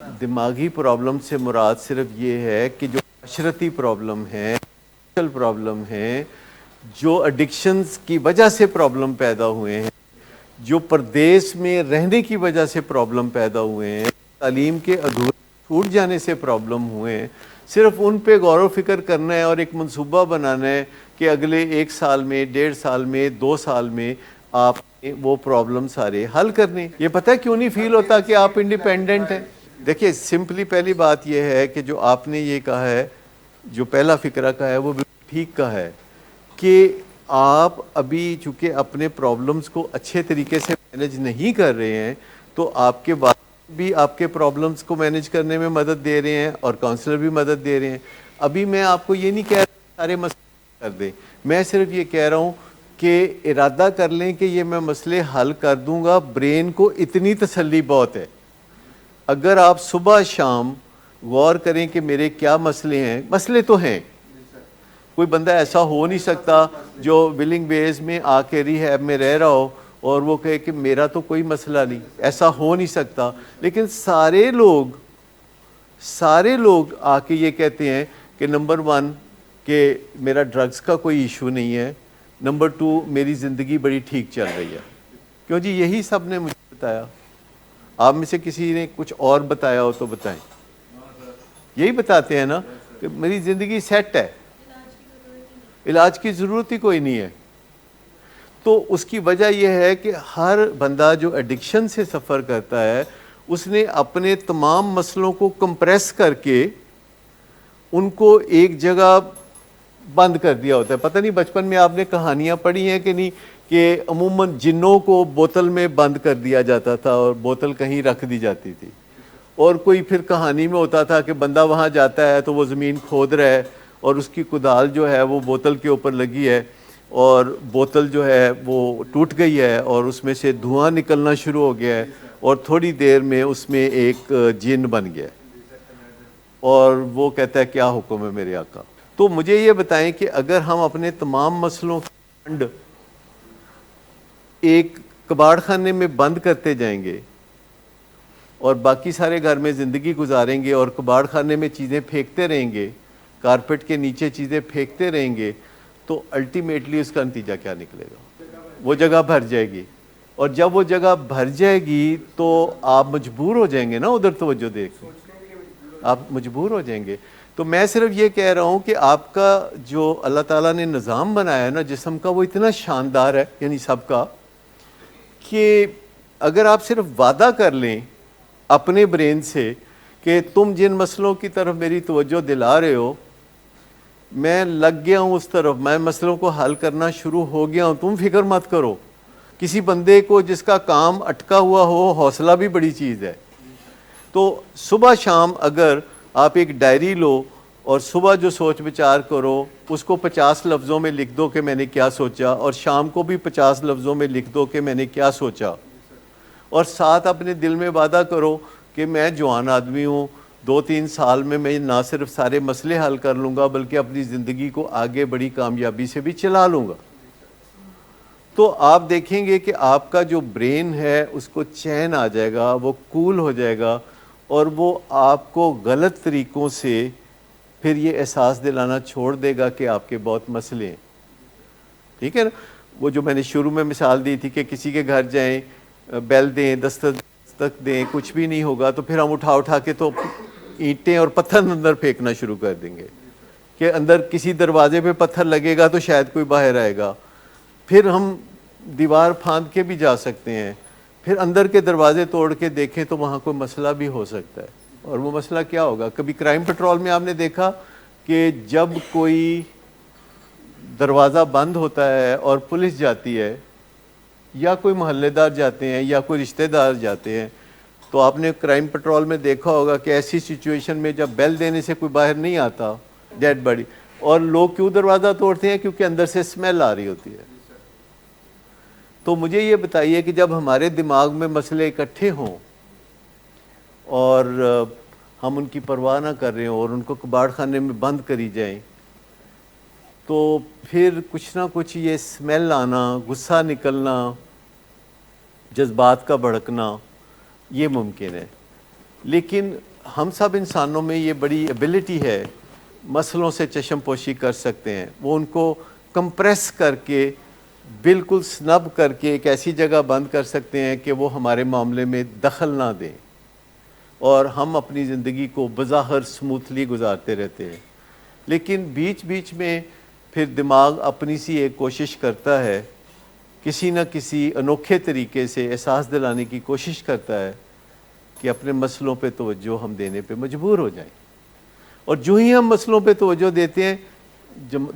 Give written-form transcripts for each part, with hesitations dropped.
دماغی پرابلم سے مراد صرف یہ ہے کہ جو معاشرتی پرابلم ہے، سوشل پرابلم ہے، جو ایڈکشنز کی وجہ سے پرابلم پیدا ہوئے ہیں، جو پردیس میں رہنے کی وجہ سے پرابلم پیدا ہوئے ہیں، تعلیم کے ادھورے چھوٹ جانے سے پرابلم ہوئے ہیں، صرف ان پہ غور و فکر کرنا ہے اور ایک منصوبہ بنانا ہے کہ اگلے 1 سال میں، 1.5 سال میں، 2 سال میں آپ نے وہ پرابلم سارے حل کرنے۔ یہ پتہ ہے کیوں نہیں فیل ہوتا کہ آپ انڈیپینڈنٹ ہیں؟ دیکھیے سمپلی پہلی بات یہ ہے کہ جو آپ نے یہ کہا ہے، جو پہلا فکرہ کا ہے وہ بالکل ٹھیک کا ہے کہ آپ ابھی چونکہ اپنے پرابلمز کو اچھے طریقے سے مینیج نہیں کر رہے ہیں، تو آپ کے بعد بھی آپ کے پرابلمز کو مینیج کرنے میں مدد دے رہے ہیں اور کاؤنسلر بھی مدد دے رہے ہیں۔ ابھی میں آپ کو یہ نہیں کہہ رہا سارے مسئلے کر دیں، میں صرف یہ کہہ رہا ہوں کہ ارادہ کر لیں کہ یہ میں مسئلے حل کر دوں گا۔ برین کو اتنی تسلی بہت ہے، اگر آپ صبح شام غور کریں کہ میرے کیا مسئلے ہیں۔ مسئلے تو ہیں، کوئی بندہ ایسا ہو نہیں سکتا جو ولنگ بیس میں آ کے ریہیب میں رہ رہا ہو اور وہ کہے کہ میرا تو کوئی مسئلہ نہیں، ایسا ہو نہیں سکتا۔ لیکن سارے لوگ آ کے یہ کہتے ہیں کہ نمبر 1 کہ میرا ڈرگز کا کوئی ایشو نہیں ہے، نمبر 2 میری زندگی بڑی ٹھیک چل رہی ہے۔ کیوں جی؟ یہی سب نے مجھے بتایا۔ آپ میں سے کسی نے کچھ اور بتایا ہو تو بتائیں۔ یہی بتاتے ہیں نا کہ میری زندگی سیٹ ہے، علاج کی ضرورت ہی کوئی نہیں ہے۔ تو اس کی وجہ یہ ہے کہ ہر بندہ جو ایڈکشن سے سفر کرتا ہے، اس نے اپنے تمام مسئلوں کو کمپریس کر کے ان کو ایک جگہ بند کر دیا ہوتا ہے۔ پتہ نہیں بچپن میں آپ نے کہانیاں پڑھی ہیں کہ نہیں، کہ عموماً جنوں کو بوتل میں بند کر دیا جاتا تھا اور بوتل کہیں رکھ دی جاتی تھی، اور کوئی پھر کہانی میں ہوتا تھا کہ بندہ وہاں جاتا ہے تو وہ زمین کھود رہا ہے اور اس کی کدال جو ہے وہ بوتل کے اوپر لگی ہے اور بوتل جو ہے وہ ٹوٹ گئی ہے اور اس میں سے دھواں نکلنا شروع ہو گیا ہے اور تھوڑی دیر میں اس میں ایک جن بن گیا اور وہ کہتا ہے کیا حکم ہے میرے آقا۔ تو مجھے یہ بتائیں کہ اگر ہم اپنے تمام مسئلوں کا فنڈ ایک کباڑ خانے میں بند کرتے جائیں گے اور باقی سارے گھر میں زندگی گزاریں گے اور کباڑ خانے میں چیزیں پھینکتے رہیں گے، کارپیٹ کے نیچے چیزیں پھینکتے رہیں گے، تو الٹیمیٹلی اس کا نتیجہ کیا نکلے گا؟ وہ جگہ بھر جائے گی، اور جب وہ جگہ بھر جائے گی تو آپ مجبور ہو جائیں گے نا ادھر توجہ دے کے، آپ مجبور ہو جائیں گے۔ تو میں صرف یہ کہہ رہا ہوں کہ آپ کا جو اللہ تعالیٰ نے نظام بنایا ہے نا جسم کا، وہ اتنا شاندار ہے، یعنی سب کا، کہ اگر آپ صرف وعدہ کر لیں اپنے برین سے کہ تم جن مسئلوں کی طرف میری توجہ دلا رہے ہو، میں لگ گیا ہوں اس طرف، میں مسئلوں کو حل کرنا شروع ہو گیا ہوں، تم فکر مت کرو۔ کسی بندے کو جس کا کام اٹکا ہوا ہو، حوصلہ بھی بڑی چیز ہے۔ تو صبح شام اگر آپ ایک ڈائری لو اور صبح جو سوچ بچار کرو اس کو 50 لفظوں میں لکھ دو کہ میں نے کیا سوچا، اور شام کو بھی 50 لفظوں میں لکھ دو کہ میں نے کیا سوچا، اور ساتھ اپنے دل میں وعدہ کرو کہ میں جوان آدمی ہوں، 2-3 سال میں نہ صرف سارے مسئلے حل کر لوں گا بلکہ اپنی زندگی کو آگے بڑی کامیابی سے بھی چلا لوں گا۔ تو آپ دیکھیں گے کہ آپ کا جو برین ہے اس کو چین آ جائے گا، وہ کول ہو جائے گا، اور وہ آپ کو غلط طریقوں سے پھر یہ احساس دلانا چھوڑ دے گا کہ آپ کے بہت مسئلے ہیں۔ ٹھیک ہے نا؟ وہ جو میں نے شروع میں مثال دی تھی کہ کسی کے گھر جائیں، بیل دیں، دستک دیں، کچھ بھی نہیں ہوگا تو پھر ہم اٹھا کے تو اینٹیں اور پتھر اندر پھینکنا شروع کر دیں گے کہ اندر کسی دروازے پہ پتھر لگے گا تو شاید کوئی باہر آئے گا، پھر ہم دیوار پھاند کے بھی جا سکتے ہیں، پھر اندر کے دروازے توڑ کے دیکھیں تو وہاں کوئی مسئلہ بھی ہو سکتا ہے۔ اور وہ مسئلہ کیا ہوگا؟ کبھی کرائم پٹرول میں آپ نے دیکھا کہ جب کوئی دروازہ بند ہوتا ہے اور پولیس جاتی ہے یا کوئی محلے دار جاتے ہیں یا کوئی رشتہ دار جاتے ہیں، تو آپ نے کرائم پٹرول میں دیکھا ہوگا کہ ایسی سچویشن میں جب بیل دینے سے کوئی باہر نہیں آتا، ڈیڈ باڈی، اور لوگ کیوں دروازہ توڑتے ہیں؟ کیونکہ اندر سے اسمیل آ رہی ہوتی ہے۔ تو مجھے یہ بتائیے کہ جب ہمارے دماغ میں مسئلے اکٹھے ہوں اور ہم ان کی پرواہ نہ کر رہے ہوں اور ان کو کباڑ خانے میں بند کری جائیں، تو پھر کچھ نہ کچھ یہ اسمیل آنا، غصہ نکلنا، جذبات کا بھڑکنا، یہ ممکن ہے۔ لیکن ہم سب انسانوں میں یہ بڑی ایبلٹی ہے، مسئلوں سے چشم پوشی کر سکتے ہیں، وہ ان کو کمپریس کر کے بالکل سنب کر کے ایک ایسی جگہ بند کر سکتے ہیں کہ وہ ہمارے معاملے میں دخل نہ دیں، اور ہم اپنی زندگی کو بظاہر سموتھلی گزارتے رہتے ہیں۔ لیکن بیچ بیچ میں پھر دماغ اپنی سی ایک کوشش کرتا ہے، کسی نہ کسی انوکھے طریقے سے احساس دلانے کی کوشش کرتا ہے کہ اپنے مسئلوں پہ توجہ ہم دینے پہ مجبور ہو جائیں، اور جو ہی ہم مسئلوں پہ توجہ دیتے ہیں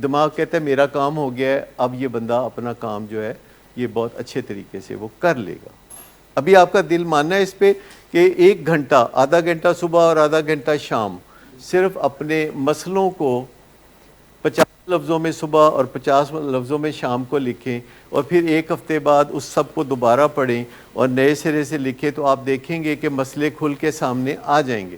دماغ کہتا ہے میرا کام ہو گیا ہے، اب یہ بندہ اپنا کام جو ہے یہ بہت اچھے طریقے سے وہ کر لے گا۔ ابھی آپ کا دل ماننا ہے اس پہ کہ 1 گھنٹہ، آدھا گھنٹہ صبح اور آدھا گھنٹہ شام صرف اپنے مسئلوں کو 50 لفظوں میں صبح اور 50 لفظوں میں شام کو لکھیں، اور پھر 1 ہفتے بعد اس سب کو دوبارہ پڑھیں اور نئے سرے سے لکھیں، تو آپ دیکھیں گے کہ مسئلے کھل کے سامنے آ جائیں گے۔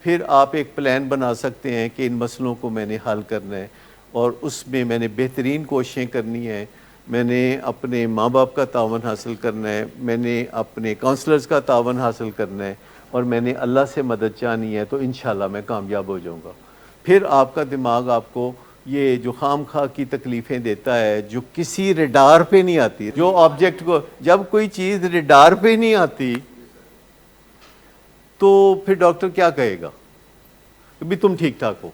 پھر آپ ایک پلان بنا سکتے ہیں کہ ان مسئلوں کو میں نے حل کرنا ہے، اور اس میں میں نے بہترین کوششیں کرنی ہیں، میں نے اپنے ماں باپ کا تعاون حاصل کرنا ہے، میں نے اپنے کونسلرز کا تعاون حاصل کرنا ہے، اور میں نے اللہ سے مدد چاہنی ہے، تو انشاءاللہ میں کامیاب ہو جاؤں گا۔ پھر آپ کا دماغ آپ کو یہ جو خام خواہ کی تکلیفیں دیتا ہے، جو کسی ریڈار پہ نہیں آتی، جو آبجیکٹ کو، جب کوئی چیز ریڈار پہ نہیں آتی تو پھر ڈاکٹر کیا کہے گا کہ بھی تم ٹھیک ٹھاک ہو،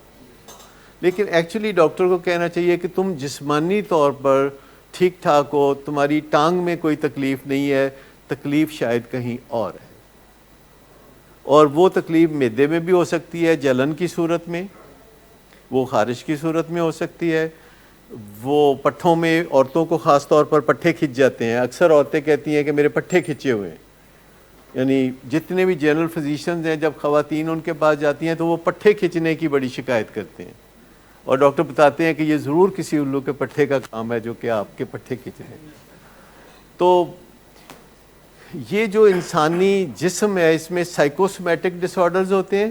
لیکن ایکچولی ڈاکٹر کو کہنا چاہیے کہ تم جسمانی طور پر ٹھیک ٹھاک ہو، تمہاری ٹانگ میں کوئی تکلیف نہیں ہے، تکلیف شاید کہیں اور ہے، اور وہ تکلیف معدے میں بھی ہو سکتی ہے جلن کی صورت میں، وہ خارش کی صورت میں ہو سکتی ہے، وہ پٹھوں میں، عورتوں کو خاص طور پر پٹھے کھنچ جاتے ہیں، اکثر عورتیں کہتی ہیں کہ میرے پٹھے کھنچے ہوئے ہیں، یعنی جتنے بھی جنرل فزیشنز ہیں جب خواتین ان کے پاس جاتی ہیں تو وہ پٹھے کھنچنے کی بڑی شکایت کرتے ہیں، اور ڈاکٹر بتاتے ہیں کہ یہ ضرور کسی الو کے پٹھے کا کام ہے جو کہ آپ کے پٹھے کھنچ رہے ہیں۔ تو یہ جو انسانی جسم ہے اس میں سائیکوسومیٹک ڈس آرڈرز ہوتے ہیں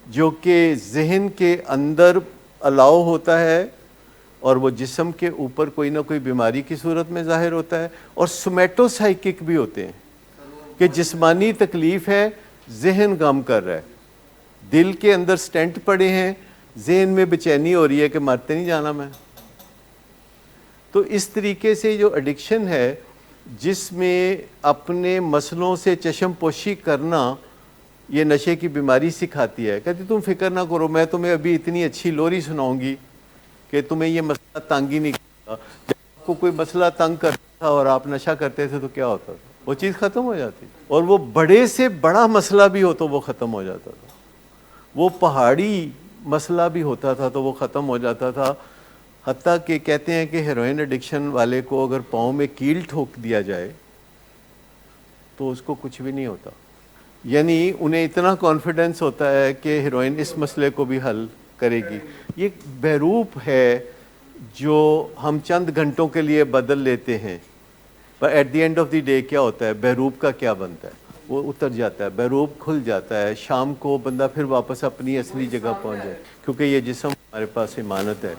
جو کہ ذہن کے اندر الاؤ ہوتا ہے، اور وہ جسم کے اوپر کوئی نہ کوئی بیماری کی صورت میں ظاہر ہوتا ہے، اور سومیٹو سائیکک بھی ہوتے ہیں کہ جسمانی تکلیف ہے، ذہن غم کر رہا ہے، دل کے اندر سٹینٹ پڑے ہیں، ذہن میں بے چینی ہو رہی ہے کہ مرتے نہیں جانا میں۔ تو اس طریقے سے جو ایڈکشن ہے جس میں اپنے مسئلوں سے چشم پوشی کرنا یہ نشے کی بیماری سکھاتی ہے، کہتی تم فکر نہ کرو، میں تمہیں ابھی اتنی اچھی لوری سناؤں گی کہ تمہیں یہ مسئلہ تنگ ہی نہیں کرتا۔ جب آپ کو کوئی مسئلہ تنگ کرتا تھا اور آپ نشہ کرتے تھے تو کیا ہوتا تھا؟ وہ چیز ختم ہو جاتی، اور وہ بڑے سے بڑا مسئلہ بھی ہو تو وہ ختم ہو جاتا تھا، وہ پہاڑی مسئلہ بھی ہوتا تھا تو وہ ختم ہو جاتا تھا۔ حتیٰ کہ کہتے ہیں کہ ہیروئن ایڈکشن والے کو اگر پاؤں میں کیل ٹھوک دیا جائے تو اس کو کچھ بھی نہیں ہوتا، یعنی انہیں اتنا کانفیڈنس ہوتا ہے کہ ہیروئن اس مسئلے کو بھی حل کرے گی۔ یہ بہروپ ہے جو ہم چند گھنٹوں کے لیے بدل لیتے ہیں، پر at the end of the day کیا ہوتا ہے، بہروپ کا کیا بنتا ہے؟ وہ اتر جاتا ہے، بہروپ کھل جاتا ہے، شام کو بندہ پھر واپس اپنی اصلی جگہ پہنچ جائے، کیونکہ یہ جسم ہمارے پاس امانت ہے،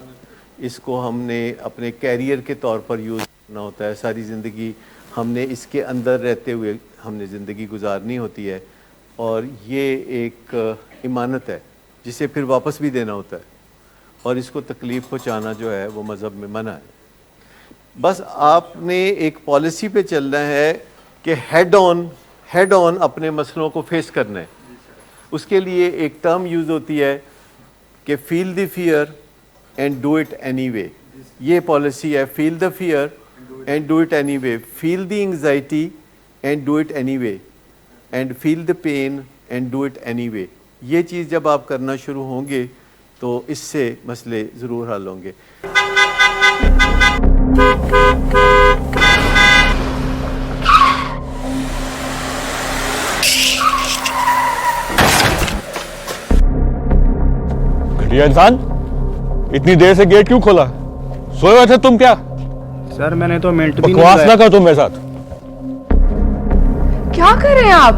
اس کو ہم نے اپنے کیریئر کے طور پر یوز کرنا ہوتا ہے، ساری زندگی ہم نے اس کے اندر رہتے ہوئے ہم نے زندگی گزارنی ہوتی ہے، اور یہ ایک امانت ہے جسے پھر واپس بھی دینا ہوتا ہے، اور اس کو تکلیف پہنچانا جو ہے وہ مذہب میں منع ہے۔ بس آپ نے ایک پالیسی پہ چلنا ہے کہ ہیڈ آن اپنے مسئلوں کو فیس کرنا ہے۔ اس کے لیے ایک ٹرم یوز ہوتی ہے کہ feel the fear and do it anyway, یہ پالیسی ہے، feel the fear and do it anyway, feel the anxiety and do it anyway, and feel the pain and do it anyway. یہ چیز جب آپ کرنا شروع ہوں گے تو اس سے مسئلے ضرور حل ہوں گے۔ گھٹیا انسان، اتنی دیر سے گیٹ کیوں کھولا؟ سوئے ہوئے تھے تم کیا؟ سر میں نے تو منٹ بھی نہیں بکواس نہ کر تم میرے ساتھ۔ کیا کر رہے ہیں آپ؟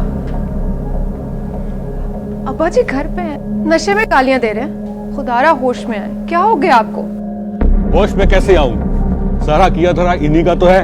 ابا جی گھر پہ ہیں، نشے میں گالیاں دے رہے ہیں، خدا را ہوش میں آئے، کیا ہو گیا آپ کو؟ ہوش میں کیسے آؤں؟ سارا کیا دھرا انہی کا تو ہے۔